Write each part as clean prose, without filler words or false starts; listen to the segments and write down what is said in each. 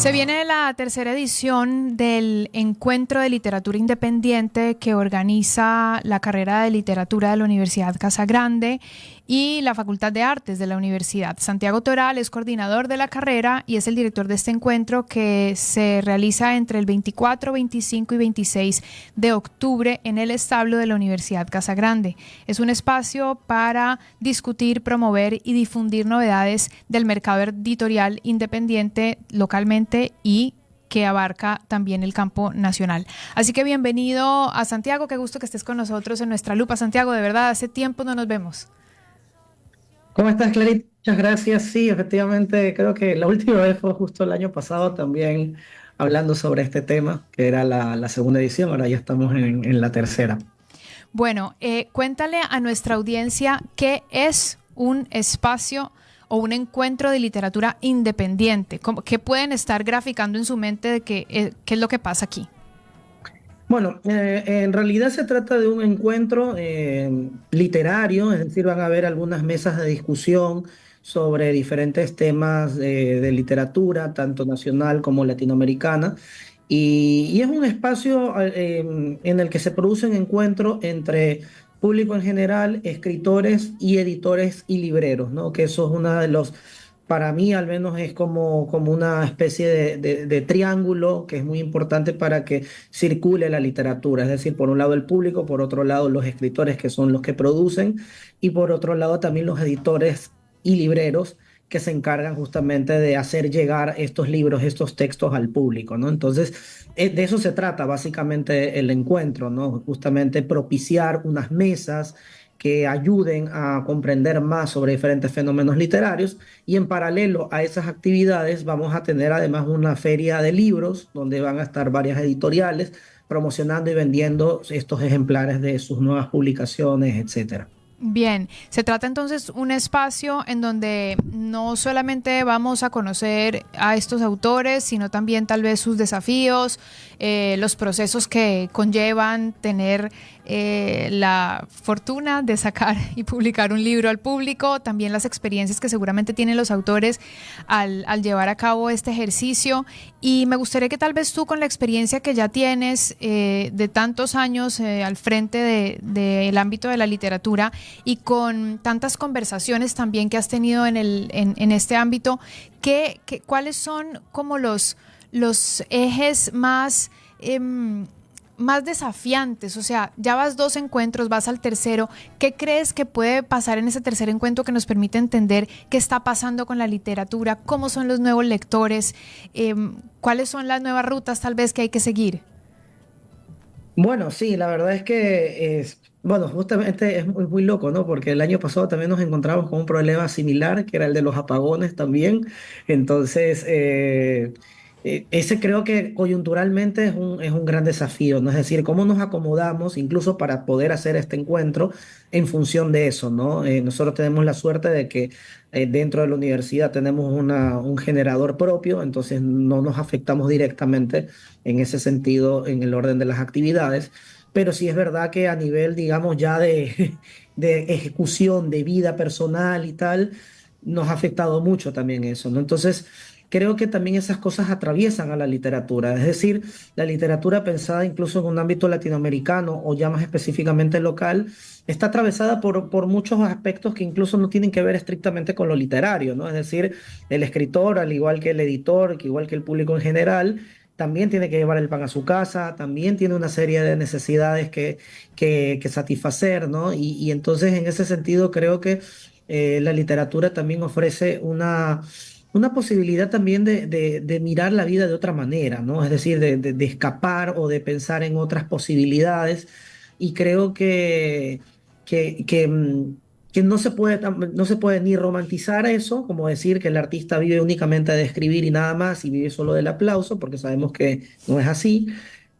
Se viene la tercera edición del Encuentro de Literatura Independiente que organiza la carrera de literatura de la Universidad Casa Grande y la Facultad de Artes de la Universidad. Santiago Toral es coordinador de la carrera y es el director de este encuentro que se realiza entre el 24, 25 y 26 de octubre en el establo de la Universidad Casa Grande. Es un espacio para discutir, promover y difundir novedades del mercado editorial independiente localmente y que abarca también el campo nacional. Así que bienvenido a Santiago, qué gusto que estés con nosotros en Nuestra Lupa. Santiago, de verdad, hace tiempo no nos vemos. ¿Cómo estás, Clarita? Muchas gracias. Sí, efectivamente, creo que la última vez fue justo el año pasado también hablando sobre este tema, que era la segunda edición, ahora ya estamos en la tercera. Bueno, cuéntale a nuestra audiencia qué es un espacio o un encuentro de literatura independiente. ¿Qué pueden estar graficando en su mente de qué es lo que pasa aquí? Bueno, en realidad se trata de un encuentro literario, es decir, van a haber algunas mesas de discusión sobre diferentes temas de literatura, tanto nacional como latinoamericana, y es un espacio en el que se producen encuentros entre público en general, escritores y editores y libreros, ¿no? Que eso es uno de los para mí al menos es como una especie de triángulo que es muy importante para que circule la literatura, es decir, por un lado el público, por otro lado los escritores que son los que producen y por otro lado también los editores y libreros que se encargan justamente de hacer llegar estos libros, estos textos al público, ¿no? Entonces, de eso se trata básicamente el encuentro, ¿no? Justamente propiciar unas mesas que ayuden a comprender más sobre diferentes fenómenos literarios y en paralelo a esas actividades vamos a tener además una feria de libros donde van a estar varias editoriales promocionando y vendiendo estos ejemplares de sus nuevas publicaciones, etcétera. Bien, se trata entonces un espacio en donde no solamente vamos a conocer a estos autores, sino también tal vez sus desafíos, los procesos que conllevan tener la fortuna de sacar y publicar un libro al público, también las experiencias que seguramente tienen los autores al llevar a cabo este ejercicio. Y me gustaría que tal vez tú, con la experiencia que ya tienes de tantos años al frente del ámbito de la literatura y con tantas conversaciones también que has tenido en este ámbito, ¿cuáles son como los ejes más desafiantes? O sea, ya vas 2 encuentros, vas al tercero. ¿Qué crees que puede pasar en ese tercer encuentro que nos permite entender qué está pasando con la literatura? ¿Cómo son los nuevos lectores? ¿Cuáles son las nuevas rutas tal vez que hay que seguir? Bueno, sí, la verdad es que bueno, justamente es muy loco, ¿no? Porque el año pasado también nos encontramos con un problema similar, que era el de los apagones también. Entonces, ese creo que coyunturalmente es un gran desafío, ¿no? Es decir, cómo nos acomodamos incluso para poder hacer este encuentro en función de eso, ¿no? Nosotros tenemos la suerte de que dentro de la universidad tenemos un generador propio, entonces no nos afectamos directamente en ese sentido en el orden de las actividades, pero sí es verdad que a nivel, digamos, ya de ejecución de vida personal y tal, nos ha afectado mucho también eso, ¿no? Entonces, creo que también esas cosas atraviesan a la literatura, es decir, la literatura pensada incluso en un ámbito latinoamericano o ya más específicamente local, está atravesada por muchos aspectos que incluso no tienen que ver estrictamente con lo literario, ¿no? Es decir, el escritor, al igual que el editor, que igual que el público en general, también tiene que llevar el pan a su casa, también tiene una serie de necesidades que satisfacer, ¿no? Y entonces en ese sentido creo que la literatura también ofrece una posibilidad también de mirar la vida de otra manera, ¿no? Es decir, de escapar o de pensar en otras posibilidades. Y creo que no se puede ni romantizar eso, como decir que el artista vive únicamente de escribir y nada más y vive solo del aplauso, porque sabemos que no es así,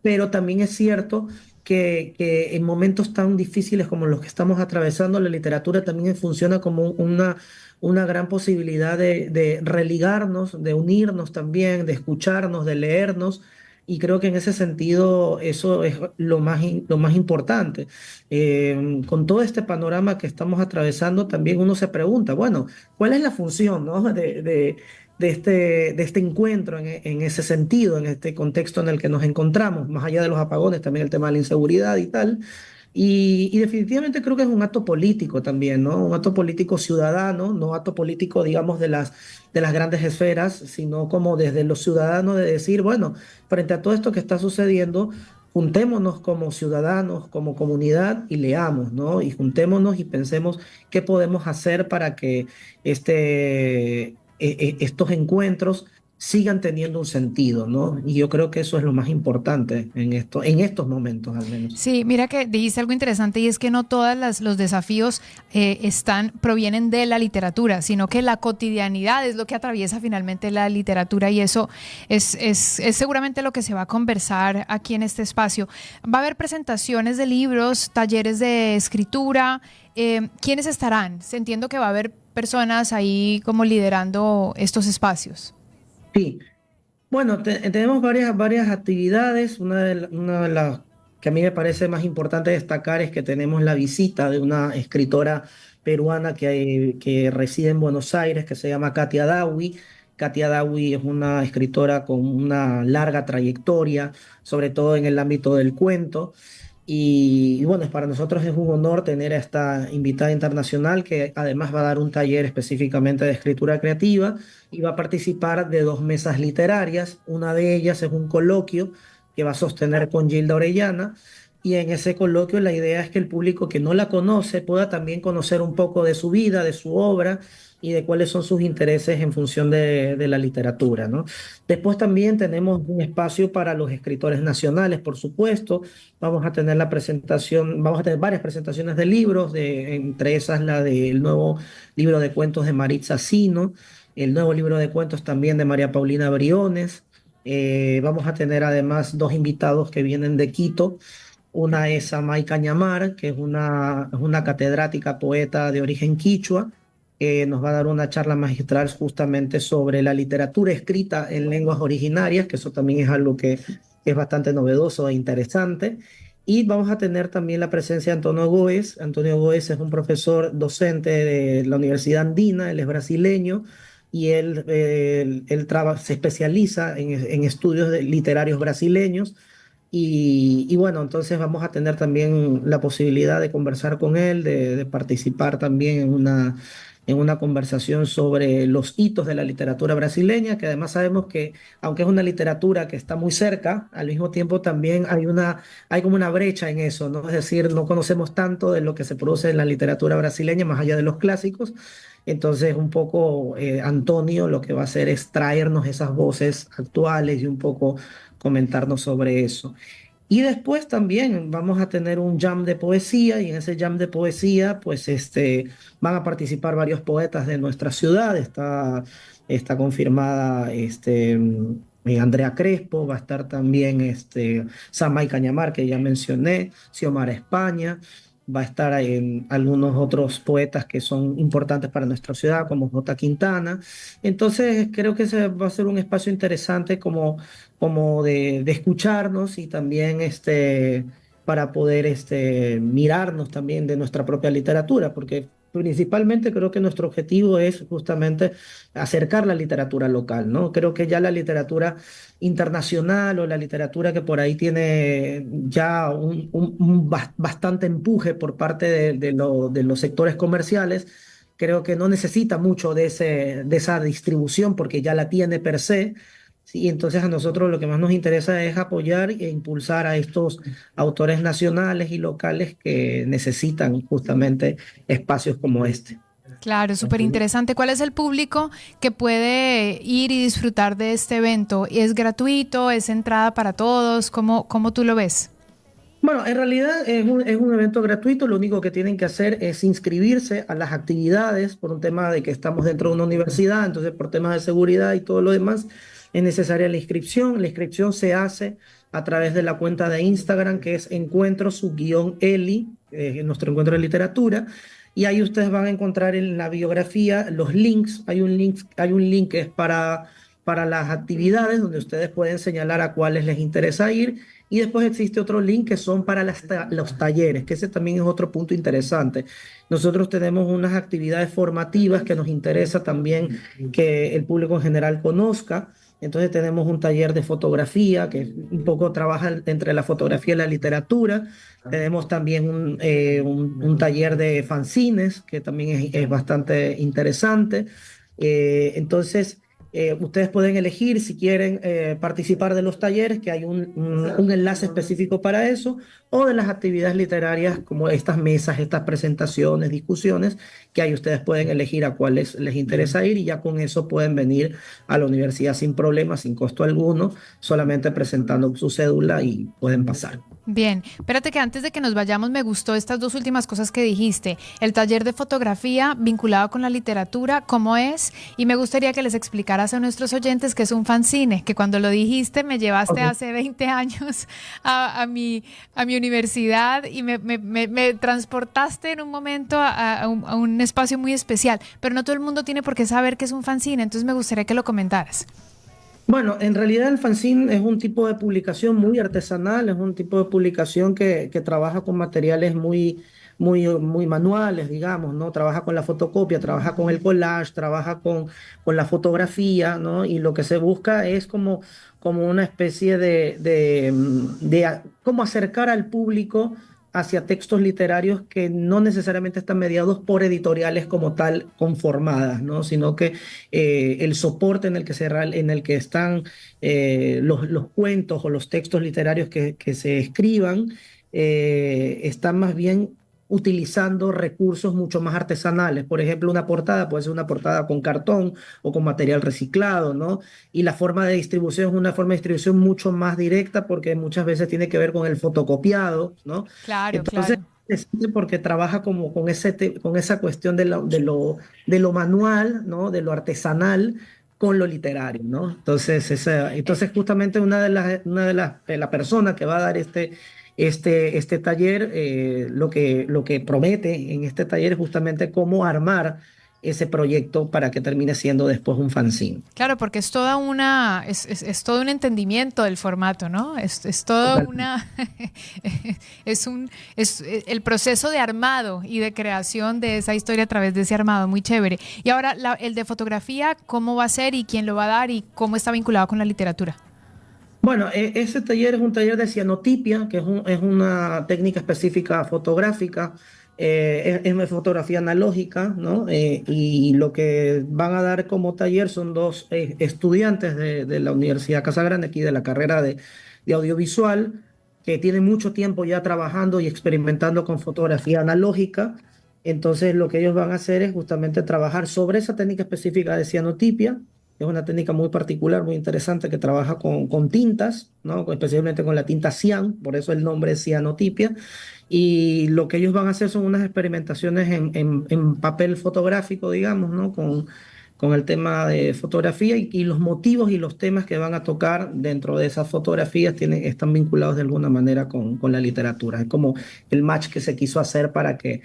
pero también es cierto que en momentos tan difíciles como los que estamos atravesando, la literatura también funciona como una gran posibilidad de religarnos, de unirnos también, de escucharnos, de leernos. Y creo que en ese sentido eso es lo más importante. Con todo este panorama que estamos atravesando, también uno se pregunta, bueno, ¿cuál es la función, ¿no? de este encuentro en ese sentido, en este contexto en el que nos encontramos, más allá de los apagones, también el tema de la inseguridad y tal. Y definitivamente creo que es un acto político también, ¿no? Un acto político ciudadano, no acto político, digamos, de las grandes esferas, sino como desde los ciudadanos de decir, bueno, frente a todo esto que está sucediendo, juntémonos como ciudadanos, como comunidad y leamos, ¿no? Y juntémonos y pensemos qué podemos hacer para que estos encuentros sigan teniendo un sentido, ¿no? Y yo creo que eso es lo más importante en estos momentos al menos. Sí, mira que dijiste algo interesante y es que no todos los desafíos provienen de la literatura, sino que la cotidianidad es lo que atraviesa finalmente la literatura y eso es seguramente lo que se va a conversar aquí en este espacio. Va a haber presentaciones de libros, talleres de escritura. ¿Quiénes estarán? Entiendo que va a haber personas ahí como liderando estos espacios. Sí, bueno, tenemos varias actividades. Una de las que a mí me parece más importante destacar es que tenemos la visita de una escritora peruana que reside en Buenos Aires, que se llama Katia Dawi. Katia Dawi es una escritora con una larga trayectoria, sobre todo en el ámbito del cuento. Y bueno, para nosotros es un honor tener a esta invitada internacional que además va a dar un taller específicamente de escritura creativa y va a participar de dos mesas literarias. Una de ellas es un coloquio que va a sostener con Gilda Orellana. Y en ese coloquio la idea es que el público que no la conoce pueda también conocer un poco de su vida, de su obra y de cuáles son sus intereses en función de la literatura, ¿no? Después también tenemos un espacio para los escritores nacionales, por supuesto. Vamos a tener la presentación, vamos a tener varias presentaciones de libros, entre esas la del nuevo libro de cuentos de Maritza Sino, el nuevo libro de cuentos también de María Paulina Briones. Vamos a tener además dos invitados que vienen de Quito. Una es Amay Cañamar, que es una catedrática poeta de origen quichua, que nos va a dar una charla magistral justamente sobre la literatura escrita en lenguas originarias, que eso también es algo que es bastante novedoso e interesante. Y vamos a tener también la presencia de Antonio Góez. Antonio Góez es un profesor docente de la Universidad Andina, él es brasileño y se especializa en estudios literarios brasileños. Y bueno, entonces vamos a tener también la posibilidad de conversar con él, de participar también en una conversación sobre los hitos de la literatura brasileña, que además sabemos que, aunque es una literatura que está muy cerca, al mismo tiempo también hay como una brecha en eso, ¿no? Es decir, no conocemos tanto de lo que se produce en la literatura brasileña, más allá de los clásicos. Entonces, un poco Antonio lo que va a hacer es traernos esas voces actuales y un poco comentarnos sobre eso. Y después también vamos a tener un jam de poesía y en ese jam de poesía pues van a participar varios poetas de nuestra ciudad. Está confirmada Andrea Crespo, va a estar también Samay Cañamar, que ya mencioné, Xiomara España, va a estar algunos otros poetas que son importantes para nuestra ciudad, como J. Quintana. Entonces creo que ese va a ser un espacio interesante como de escucharnos y también para poder mirarnos también de nuestra propia literatura, porque principalmente creo que nuestro objetivo es justamente acercar la literatura local, ¿no? Creo que ya la literatura internacional o la literatura que por ahí tiene ya bastante empuje por parte de los sectores comerciales, creo que no necesita mucho de esa distribución porque ya la tiene per se. Sí, entonces a nosotros lo que más nos interesa es apoyar e impulsar a estos autores nacionales y locales que necesitan justamente espacios como este. Claro, súper interesante. ¿Cuál es el público que puede ir y disfrutar de este evento? ¿Es gratuito? ¿Es entrada para todos? ¿Cómo tú lo ves? Bueno, en realidad es un evento gratuito, lo único que tienen que hacer es inscribirse a las actividades por un tema de que estamos dentro de una universidad, entonces por temas de seguridad y todo lo demás es necesaria la inscripción. La inscripción se hace a través de la cuenta de Instagram que es encuentro-eli, nuestro encuentro de literatura, y ahí ustedes van a encontrar en la biografía los links. Hay un link que es para las actividades, donde ustedes pueden señalar a cuáles les interesa ir. Y después existe otro link que son para los talleres, que ese también es otro punto interesante. Nosotros tenemos unas actividades formativas que nos interesa también que el público en general conozca. Entonces tenemos un taller de fotografía que un poco trabaja entre la fotografía y la literatura. Tenemos también un taller de fanzines que también es bastante interesante. Entonces, ustedes pueden elegir si quieren participar de los talleres, que hay un enlace específico para eso, o de las actividades literarias como estas mesas, estas presentaciones, discusiones, que ahí ustedes pueden elegir a cuáles les interesa ir y ya con eso pueden venir a la universidad sin problema, sin costo alguno, solamente presentando su cédula y pueden pasar. Bien, espérate que antes de que nos vayamos me gustó estas dos últimas cosas que dijiste. El taller de fotografía vinculado con la literatura, ¿cómo es? Y me gustaría que les explicaras a nuestros oyentes qué es un fanzine, que cuando lo dijiste me llevaste Ok. hace 20 años a mi universidad y me transportaste en un momento a un espacio muy especial, pero no todo el mundo tiene por qué saber qué es un fanzine, entonces me gustaría que lo comentaras. Bueno, en realidad el fanzine es un tipo de publicación muy artesanal, es un tipo de publicación que trabaja con materiales muy manuales, digamos, ¿no? Trabaja con la fotocopia, trabaja con el collage, trabaja con la fotografía, ¿no? Y lo que se busca es como una especie como acercar al público hacia textos literarios que no necesariamente están mediados por editoriales como tal conformadas, ¿no? Sino que el soporte en el que están los cuentos o los textos literarios que se escriban están más bien utilizando recursos mucho más artesanales. Por ejemplo, una portada puede ser una portada con cartón o con material reciclado, ¿no? Y la forma de distribución es una forma de distribución mucho más directa porque muchas veces tiene que ver con el fotocopiado, ¿no? Claro, Entonces, claro. es porque trabaja como con esa cuestión de lo manual, ¿no? De lo artesanal con lo literario, ¿no? Entonces, entonces justamente la persona que va a dar este taller, lo que promete en este taller es justamente cómo armar ese proyecto para que termine siendo después un fanzine. Claro, porque es toda una, es todo un entendimiento del formato, ¿no? Es toda Totalmente. una, es el proceso de armado y de creación de esa historia a través de ese armado, muy chévere. Y ahora el de fotografía, ¿cómo va a ser y quién lo va a dar y cómo está vinculado con la literatura? Bueno, ese taller es un taller de cianotipia, que es una técnica específica fotográfica, es fotografía analógica, ¿no? Y lo que van a dar como taller son dos estudiantes de la Universidad Casa Grande, aquí de la carrera de audiovisual, que tienen mucho tiempo ya trabajando y experimentando con fotografía analógica. Entonces, lo que ellos van a hacer es justamente trabajar sobre esa técnica específica de cianotipia. Es una técnica muy particular, muy interesante, que trabaja con tintas, ¿no? Especialmente con la tinta cian, por eso el nombre es cianotipia. Y lo que ellos van a hacer son unas experimentaciones en papel fotográfico, digamos, ¿no? Con el tema de fotografía y los motivos y los temas que van a tocar dentro de esas fotografías están vinculados de alguna manera con la literatura. Es como el match que se quiso hacer para que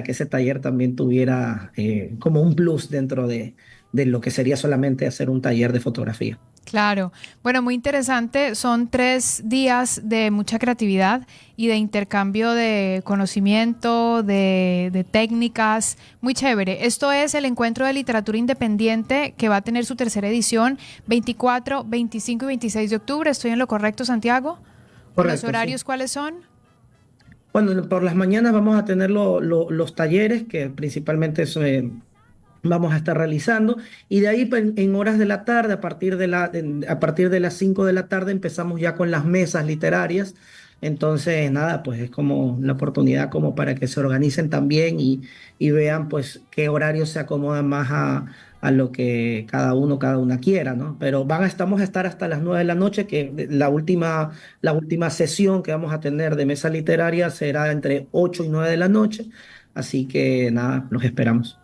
ese taller también tuviera como un plus dentro de lo que sería solamente hacer un taller de fotografía. Claro, bueno, muy interesante. Son 3 días de mucha creatividad y de intercambio de conocimiento, de técnicas. Muy chévere. Esto es el Encuentro de Literatura Independiente que va a tener su tercera edición 24, 25 y 26 de octubre. ¿Estoy en lo correcto, Santiago? ¿Los Correcto, sí. horarios cuáles son? Bueno, por las mañanas vamos a tener los talleres que principalmente vamos a estar realizando y de ahí pues, en horas de la tarde, a partir de las 5 de la tarde empezamos ya con las mesas literarias. Entonces, nada, pues es como la oportunidad como para que se organicen también y vean pues qué horarios se acomodan más a lo que cada una quiera, ¿no? Pero estamos a estar hasta las 9 de la noche, que la última sesión que vamos a tener de mesa literaria será entre 8 y 9 de la noche. Así que nada, los esperamos.